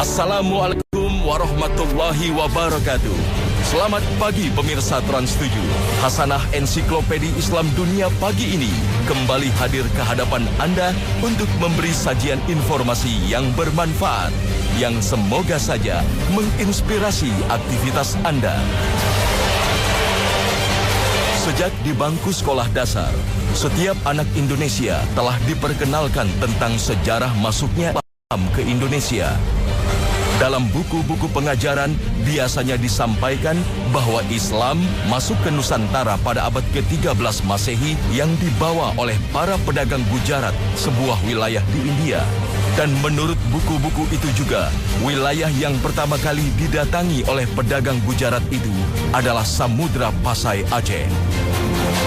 Assalamualaikum warahmatullahi wabarakatuh. Selamat pagi pemirsa Trans 7. Hasanah Ensiklopedi Islam Dunia pagi ini kembali hadir ke hadapan Anda untuk memberi sajian informasi yang bermanfaat, yang semoga saja menginspirasi aktivitas Anda. Sejak di bangku sekolah dasar, setiap anak Indonesia telah diperkenalkan tentang sejarah masuknya Islam ke Indonesia. Dalam buku-buku pengajaran biasanya disampaikan bahwa Islam masuk ke Nusantara pada abad ke-13 Masehi yang dibawa oleh para pedagang Gujarat, sebuah wilayah di India. Dan menurut buku-buku itu juga, wilayah yang pertama kali didatangi oleh pedagang Gujarat itu adalah Samudra Pasai Aceh.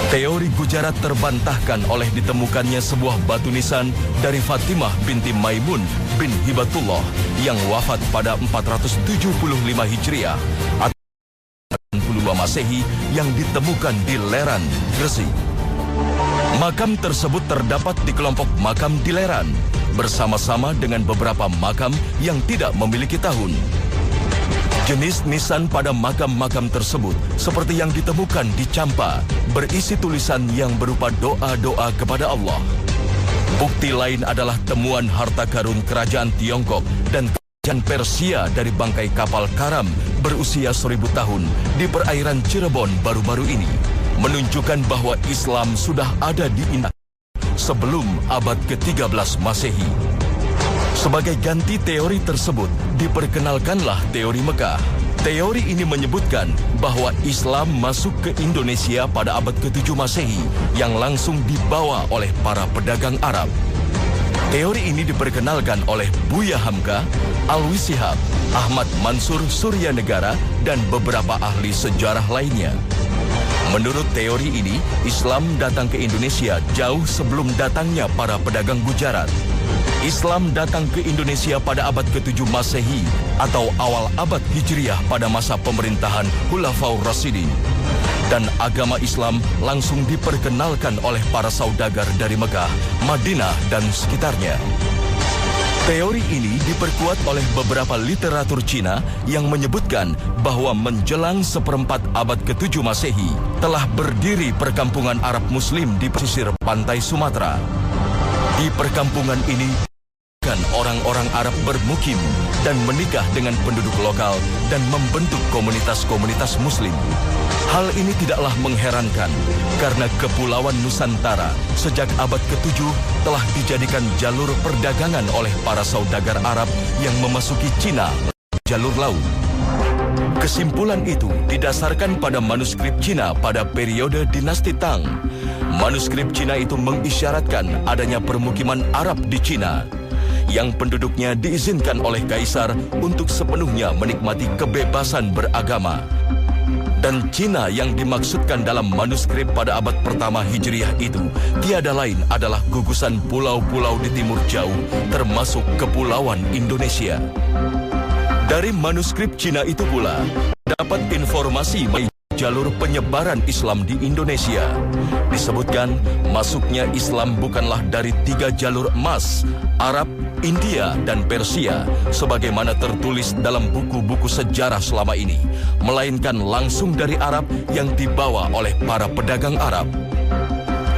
Teori Gujarat terbantahkan oleh ditemukannya sebuah batu nisan dari Fatimah binti Maimun bin Hibatullah yang wafat pada 475 Hijriah atau 82 Masehi yang ditemukan di Leran, Gresik. Makam tersebut terdapat di kelompok makam di Leran, bersama-sama dengan beberapa makam yang tidak memiliki tahun. Jenis nisan pada makam-makam tersebut seperti yang ditemukan di Campa, berisi tulisan yang berupa doa-doa kepada Allah. Bukti lain adalah temuan harta karun kerajaan Tiongkok dan kerajaan Persia dari bangkai kapal karam berusia 1000 tahun di perairan Cirebon baru-baru ini, menunjukkan bahwa Islam sudah ada di Indonesia sebelum abad ke-13 Masehi. Sebagai ganti teori tersebut, diperkenalkanlah teori Mekah. Teori ini menyebutkan bahwa Islam masuk ke Indonesia pada abad ke-7 Masehi yang langsung dibawa oleh para pedagang Arab. Teori ini diperkenalkan oleh Buya Hamka, Alwi Shihab, Ahmad Mansur Suryanegara, dan beberapa ahli sejarah lainnya. Menurut teori ini, Islam datang ke Indonesia jauh sebelum datangnya para pedagang Gujarat. Islam datang ke Indonesia pada abad ke-7 Masehi atau awal abad Hijriah pada masa pemerintahan Khulafaur Rasyidin. Dan agama Islam langsung diperkenalkan oleh para saudagar dari Mekah, Madinah, dan sekitarnya. Teori ini diperkuat oleh beberapa literatur Cina yang menyebutkan bahwa menjelang seperempat abad ke-7 Masehi telah berdiri perkampungan Arab Muslim di pesisir pantai Sumatera. Di perkampungan ini, orang-orang Arab bermukim dan menikah dengan penduduk lokal dan membentuk komunitas-komunitas Muslim. Hal ini tidaklah mengherankan karena Kepulauan Nusantara sejak abad ke-7 telah dijadikan jalur perdagangan oleh para saudagar Arab yang memasuki Cina jalur laut. Kesimpulan itu didasarkan pada manuskrip Cina pada periode dinasti Tang. Manuskrip Cina itu mengisyaratkan adanya permukiman Arab di Cina yang penduduknya diizinkan oleh kaisar untuk sepenuhnya menikmati kebebasan beragama. Dan Cina yang dimaksudkan dalam manuskrip pada abad pertama Hijriah itu tiada lain adalah gugusan pulau-pulau di timur jauh, termasuk Kepulauan Indonesia. Dari manuskrip Cina itu pula dapat informasi jalur penyebaran Islam di Indonesia. Disebutkan masuknya Islam bukanlah dari 3 jalur emas, Arab, India, dan Persia, sebagaimana tertulis dalam buku-buku sejarah selama ini, melainkan langsung dari Arab yang dibawa oleh para pedagang Arab.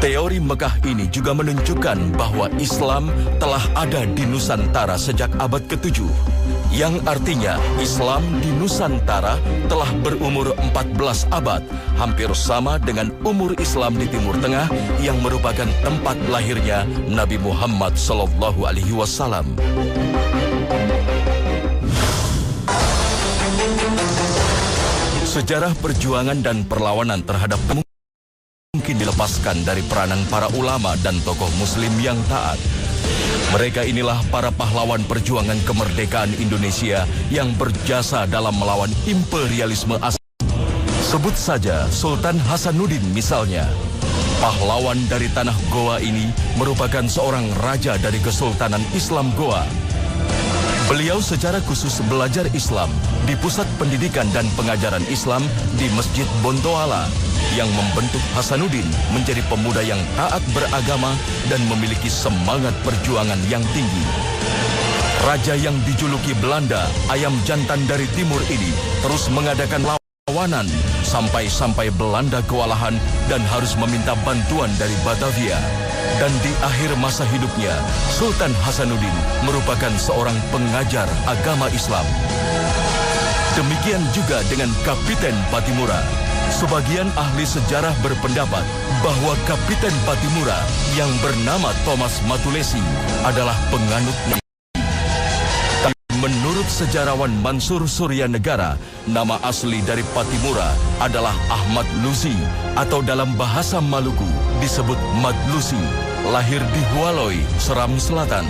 Teori Mekah ini juga menunjukkan bahwa Islam telah ada di Nusantara sejak abad ke-7, yang artinya Islam di Nusantara telah berumur 14 abad, hampir sama dengan umur Islam di Timur Tengah yang merupakan tempat lahirnya Nabi Muhammad SAW. Sejarah perjuangan dan perlawanan terhadap mungkin dilepaskan dari peranan para ulama dan tokoh Muslim yang taat. Mereka inilah para pahlawan perjuangan kemerdekaan Indonesia yang berjasa dalam melawan imperialisme asing. Sebut saja Sultan Hasanuddin misalnya. Pahlawan dari tanah Goa ini merupakan seorang raja dari Kesultanan Islam Goa. Beliau secara khusus belajar Islam di Pusat Pendidikan dan Pengajaran Islam di Masjid Bontoala, yang membentuk Hasanuddin menjadi pemuda yang taat beragama dan memiliki semangat perjuangan yang tinggi. Raja yang dijuluki Belanda, ayam jantan dari timur ini, terus mengadakan lawanan sampai Belanda kewalahan dan harus meminta bantuan dari Batavia. Dan di akhir masa hidupnya, Sultan Hasanuddin merupakan seorang pengajar agama Islam. Demikian juga dengan Kapiten Pattimura. Sebagian ahli sejarah berpendapat bahwa Kapiten Pattimura yang bernama Thomas Matulesi adalah penganut. Menurut sejarawan Mansur Suryanegara, nama asli dari Pattimura adalah Ahmad Lusi atau dalam bahasa Maluku disebut Mat Lusi, lahir di Hualoi, Seram Selatan.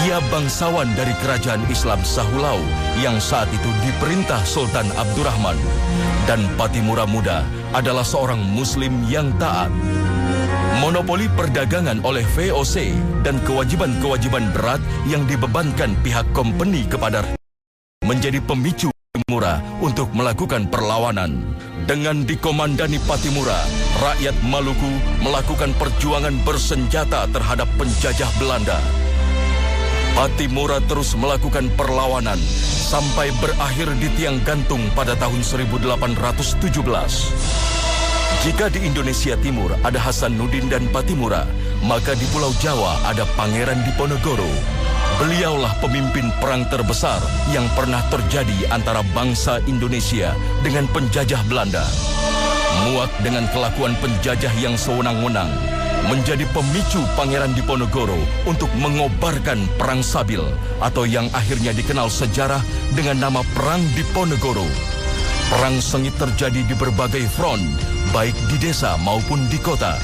Ia bangsawan dari kerajaan Islam Sahulau yang saat itu diperintah Sultan Abdurrahman. Dan Pattimura muda adalah seorang Muslim yang taat. Monopoli perdagangan oleh VOC dan kewajiban-kewajiban berat yang dibebankan pihak kompeni kepada menjadi pemicu Pattimura untuk melakukan perlawanan. Dengan dikomandani Pattimura, rakyat Maluku melakukan perjuangan bersenjata terhadap penjajah Belanda. Pattimura terus melakukan perlawanan sampai berakhir di tiang gantung pada tahun 1817. Jika di Indonesia Timur ada Hasanuddin dan Pattimura, maka di Pulau Jawa ada Pangeran Diponegoro. Beliaulah pemimpin perang terbesar yang pernah terjadi antara bangsa Indonesia dengan penjajah Belanda. Muak dengan kelakuan penjajah yang sewenang-wenang, menjadi pemicu Pangeran Diponegoro untuk mengobarkan Perang Sabil atau yang akhirnya dikenal sejarah dengan nama Perang Diponegoro. Perang sengit terjadi di berbagai front, baik di desa maupun di kota.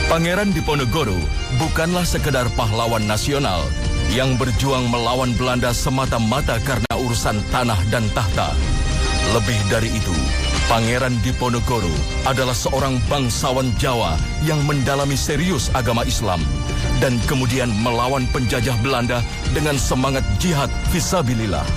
Pangeran Diponegoro bukanlah sekedar pahlawan nasional yang berjuang melawan Belanda semata-mata karena urusan tanah dan tahta. Lebih dari itu, Pangeran Diponegoro adalah seorang bangsawan Jawa yang mendalami serius agama Islam dan kemudian melawan penjajah Belanda dengan semangat jihad fisabilillah.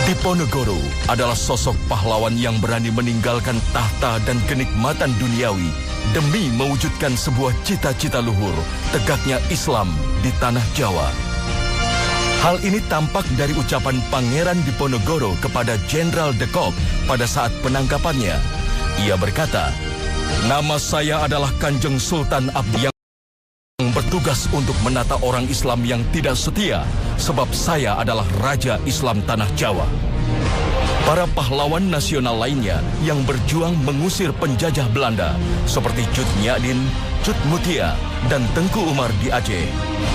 Diponegoro adalah sosok pahlawan yang berani meninggalkan tahta dan kenikmatan duniawi demi mewujudkan sebuah cita-cita luhur, tegaknya Islam di tanah Jawa. Hal ini tampak dari ucapan Pangeran Diponegoro kepada Jenderal de Kock pada saat penangkapannya. Ia berkata, "Nama saya adalah Kanjeng Sultan Abdi yang bertugas untuk menata orang Islam yang tidak setia, sebab saya adalah Raja Islam Tanah Jawa." Para pahlawan nasional lainnya yang berjuang mengusir penjajah Belanda seperti Cut Nyak Dien, Cut Mutia, dan Tengku Umar di Aceh,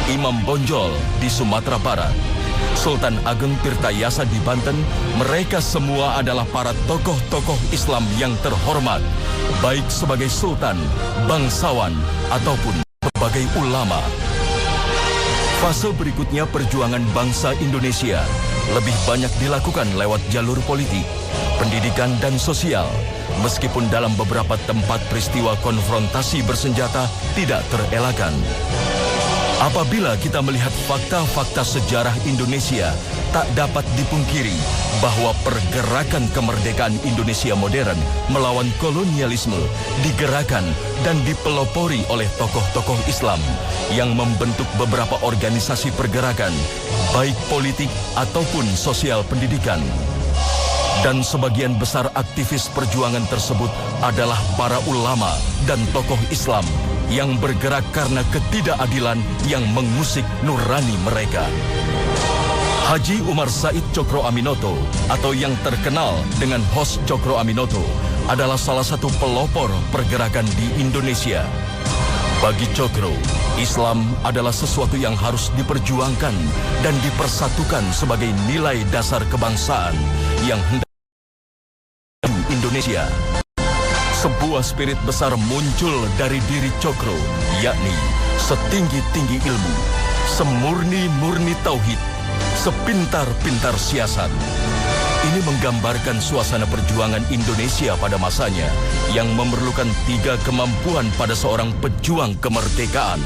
Imam Bonjol di Sumatera Barat, Sultan Ageng Tirtayasa di Banten, mereka semua adalah para tokoh-tokoh Islam yang terhormat, baik sebagai sultan, bangsawan, ataupun sebagai ulama. Fase berikutnya perjuangan bangsa Indonesia lebih banyak dilakukan lewat jalur politik, pendidikan, dan sosial, meskipun dalam beberapa tempat peristiwa konfrontasi bersenjata tidak terelakkan. Apabila kita melihat fakta-fakta sejarah Indonesia, tak dapat dipungkiri bahwa pergerakan kemerdekaan Indonesia modern melawan kolonialisme digerakkan dan dipelopori oleh tokoh-tokoh Islam yang membentuk beberapa organisasi pergerakan, baik politik ataupun sosial pendidikan. Dan sebagian besar aktivis perjuangan tersebut adalah para ulama dan tokoh Islam yang bergerak karena ketidakadilan yang mengusik nurani mereka. Haji Umar Said Cokro Aminoto atau yang terkenal dengan Hos Cokro Aminoto adalah salah satu pelopor pergerakan di Indonesia. Bagi Cokro, Islam adalah sesuatu yang harus diperjuangkan dan dipersatukan sebagai nilai dasar kebangsaan yang hendak Indonesia. Sebuah spirit besar muncul dari diri Cokro, yakni setinggi-tinggi ilmu, semurni-murni tauhid, sepintar-pintar siasat. Ini menggambarkan suasana perjuangan Indonesia pada masanya yang memerlukan 3 kemampuan pada seorang pejuang kemerdekaan.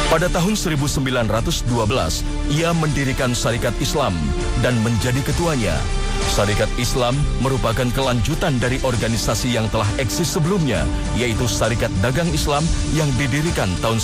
Pada tahun 1912, ia mendirikan Syarikat Islam dan menjadi ketuanya. Syarikat Islam merupakan kelanjutan dari organisasi yang telah eksis sebelumnya, yaitu Syarikat Dagang Islam yang didirikan tahun